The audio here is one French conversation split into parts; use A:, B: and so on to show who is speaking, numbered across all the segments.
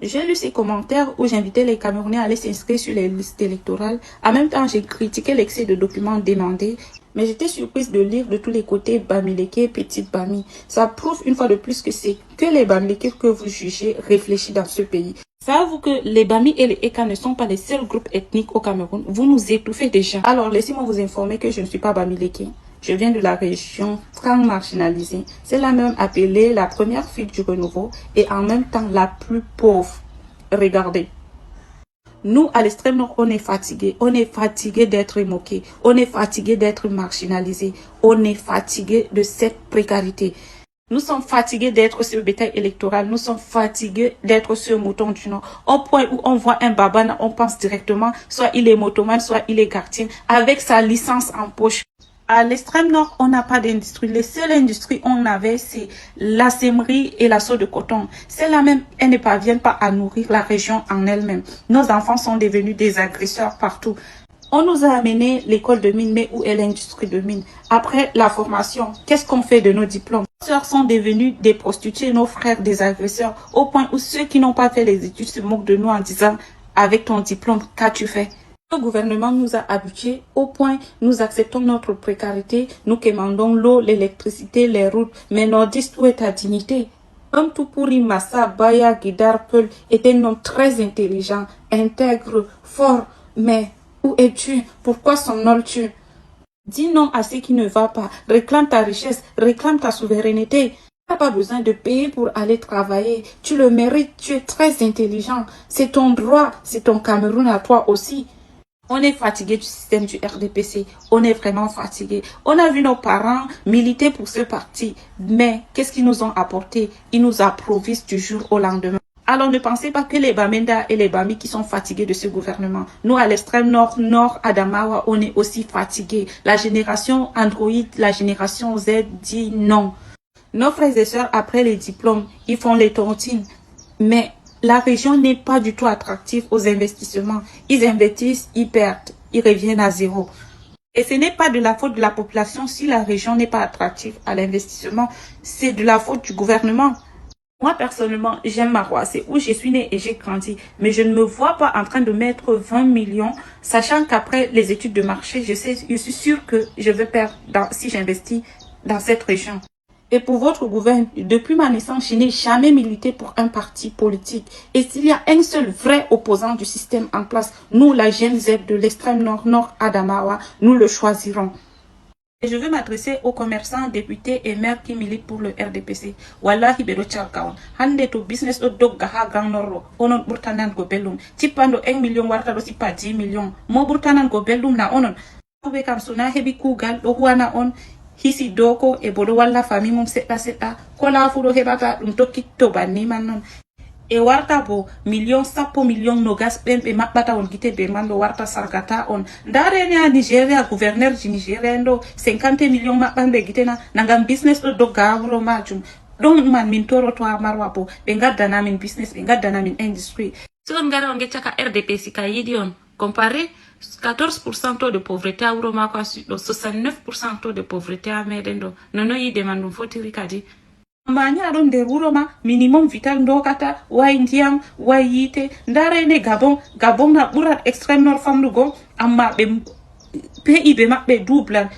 A: J'ai lu ces commentaires où j'invitais les Camerounais à aller s'inscrire sur les listes électorales. En même temps, j'ai critiqué l'excès de documents demandés. Mais j'étais surprise de lire de tous les côtés Bamileke, Petite Bami. Ça prouve une fois de plus que c'est que les Bamileke que vous jugez réfléchis dans ce pays. Savez-vous que les Bami et les Eka ne sont pas les seuls groupes ethniques au Cameroun? Vous nous étouffez déjà. Alors, laissez-moi vous informer que je ne suis pas Bamileke. Je viens de la région franc marginalisée. C'est la même appelée la première fille du renouveau et en même temps la plus pauvre. Regardez. Nous, à l'extrême nord, on est fatigué. On est fatigué d'être moqué. On est fatigué d'être marginalisé. On est fatigué de cette précarité. Nous sommes fatigués d'être ce bétail électoral. Nous sommes fatigués d'être ce mouton du Nord. Au point où on voit un babana, on pense directement, soit il est motoman, soit il est gardien, avec sa licence en poche. À l'extrême nord, on n'a pas d'industrie. Les seules industries qu'on avait, c'est la sèmerie et l'assaut de coton. Celles-là même, elles ne parviennent pas à nourrir la région en elle-même. Nos enfants sont devenus des agresseurs partout. On nous a amené l'école de mine, mais où est l'industrie de mine? Après la formation, qu'est-ce qu'on fait de nos diplômes? Nos sœurs sont devenues des prostituées, nos frères des agresseurs, au point où ceux qui n'ont pas fait les études se moquent de nous en disant « Avec ton diplôme, qu'as-tu fait ?» Le gouvernement nous a habitués au point nous acceptons notre précarité, nous commandons l'eau, l'électricité, les routes, mais nordiste, où est ta dignité? Homme tout pourri, Massa, Baya, Guidar, Peul est un homme très intelligent, intègre, fort, mais où es-tu? Pourquoi somnoles-tu? Dis non à ce qui ne va pas, réclame ta richesse, réclame ta souveraineté. Tu n'as pas besoin de payer pour aller travailler, tu le mérites, tu es très intelligent, c'est ton droit, c'est ton Cameroun à toi aussi. On est fatigué du système du RDPC. On est vraiment fatigué. On a vu nos parents militer pour ce parti. Mais qu'est-ce qu'ils nous ont apporté? Ils nous approvisent du jour au lendemain. Alors ne pensez pas que les Bamenda et les Bami qui sont fatigués de ce gouvernement. Nous, à l'extrême nord, nord Adamawa, on est aussi fatigués. La génération Android, la génération Z dit non. Nos frères et sœurs, après les diplômes, ils font les tontines. Mais la région n'est pas du tout attractive aux investissements. Ils investissent, ils perdent, ils reviennent à zéro. Et ce n'est pas de la faute de la population si la région n'est pas attractive à l'investissement. C'est de la faute du gouvernement. Moi, personnellement, j'aime Maroua. C'est où je suis née et j'ai grandi. Mais je ne me vois pas en train de mettre 20 millions, sachant qu'après les études de marché, je suis sûre que je vais perdre si j'investis dans cette région. Et pour votre gouvernement, depuis ma naissance, je n'ai jamais milité pour un parti politique. Et s'il y a un seul vrai opposant du système en place, nous, la Gen Z de l'extrême nord, nord Adamawa, nous le choisirons. Et je veux m'adresser aux commerçants, députés et maires qui militent pour le RDPC. Wallahi bedo charkaon. Hande to business do dogga ha gang norro. Onon burtanan go bellum. Tipando 1 million warta do sipa 10 million. Mo burtanan go bellum na onon. Kube kam suna hebi kugal do huana on. Hisi doko e bodo walla fami mum seɗɗa ko laafuɗo heɓata ɗum tokkitto banni man non e warta bo million sappo million nogas ɓen ɓe maɓɓata on gite be man ɗo warta sargata on ndareni ha nigéria gouverneur ji nigéria en ɗo 50 million maɓɓanɓe gitena nagam business ɗo dogga ha wuro majum ɗon man min toroto ha marwa bo ɓe gaddanamin business ɓe gaddanamin industrie so on gara on geccaka rdp ka yiɗi on comparé 14% taux de pauvreté à Uromako, 69% taux de pauvreté à Medendo. Nono yi demandum fotiri kadi. Mbanya adon de Uroma, minimum vital ndokata, wa indiam, wa yite, ndare ne Gabon na burat extrême nord famdugo, amma be PIB mabbe double,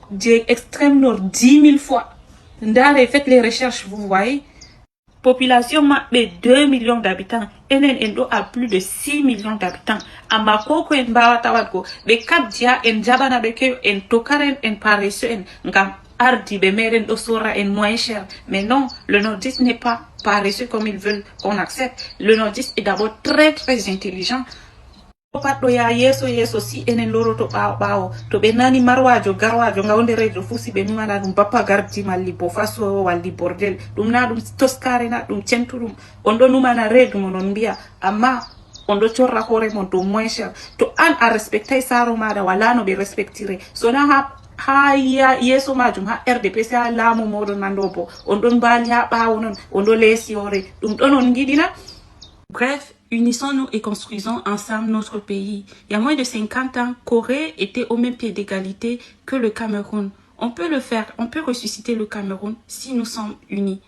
A: de extrême nord 10 000 fois. Ndare faites les recherches, vous voyez. Population maɓɓe 2 millions d'habitants enen en ɗo a plus de 6 millions d'habitants amma koko en mbawata wadgo ɓe kabdiya en jaɓana ɓe keyo en tokaren en paresseux en ngam ardiɓe meɗen ɗo sora en moins cher mais non le nordiste n'est pas paresseux comme ils veulent qu'on accepte. Le nordiste est d'abord très très intelligent. Patɗo ya yeso si enen loroto ɓawo to ɓe nani marwajo garwajo gawderejo fusi ɓe numana ɗum bappa gardi malli bo faso walli bordel ɗum na ɗum toskare na ɗum centuɗum on ɗo numana redu mo non mbiya amma on ɗo corra hoore mon dow moins cher to an a respectai saro maɗa wala no ɓe respectire sona ha yeso majum ha rdpc ha laamu moɗon nan ɗo bo on ɗon mbali ha ɓawo non on ɗo leesi hoore ɗum ɗon on giɗina. Bref, unissons-nous et construisons ensemble notre pays. Il y a moins de 50 ans, Corée était au même pied d'égalité que le Cameroun. On peut le faire, on peut ressusciter le Cameroun si nous sommes unis.